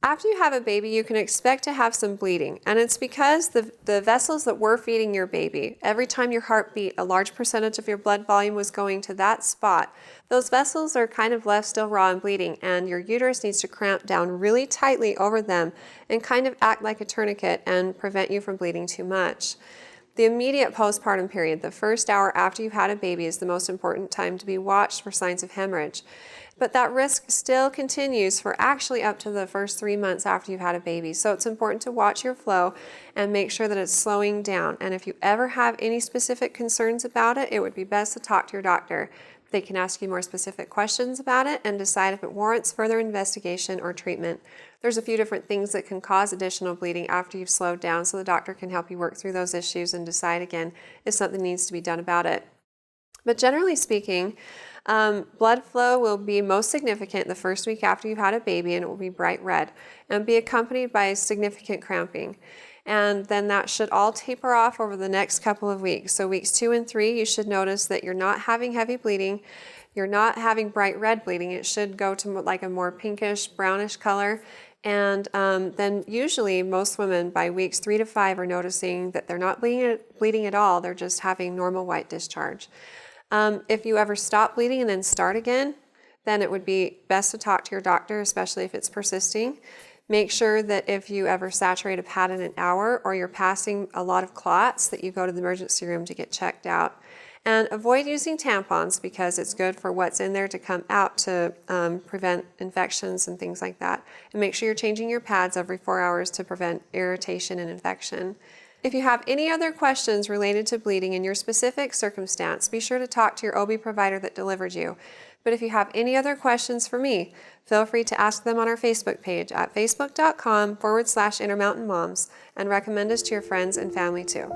After you have a baby, you can expect to have some bleeding, and it's because the vessels that were feeding your baby, every time your heart beat, a large percentage of your blood volume was going to that spot. Those vessels are kind of left still raw and bleeding, and your uterus needs to cramp down really tightly over them and kind of act like a tourniquet and prevent you from bleeding too much. The immediate postpartum period, the first hour after you've had a baby, is the most important time to be watched for signs of hemorrhage. But that risk still continues for actually up to the first 3 months after you've had a baby. So it's important to watch your flow and make sure that it's slowing down. And if you ever have any specific concerns about it, it would be best to talk to your doctor. They can ask you more specific questions about it and decide if it warrants further investigation or treatment. There's a few different things that can cause additional bleeding after you've slowed down, so the doctor can help you work through those issues and decide again if something needs to be done about it. But generally speaking, blood flow will be most significant the first week after you've had a baby, and it will be bright red and be accompanied by significant cramping. And then that should all taper off over the next couple of weeks. So weeks 2 and 3, you should notice that you're not having heavy bleeding, you're not having bright red bleeding. It should go to like a more pinkish, brownish color. And then usually most women by weeks 3 to 5 are noticing that they're not bleeding at all, they're just having normal white discharge. If you ever stop bleeding and then start again, then it would be best to talk to your doctor, especially if it's persisting. Make sure that if you ever saturate a pad in an hour or you're passing a lot of clots, that you go to the emergency room to get checked out. And avoid using tampons because it's good for what's in there to come out to prevent infections and things like that. And make sure you're changing your pads every 4 hours to prevent irritation and infection. If you have any other questions related to bleeding in your specific circumstance, be sure to talk to your OB provider that delivered you. But if you have any other questions for me, feel free to ask them on our Facebook page at facebook.com/Intermountain Moms and recommend us to your friends and family too.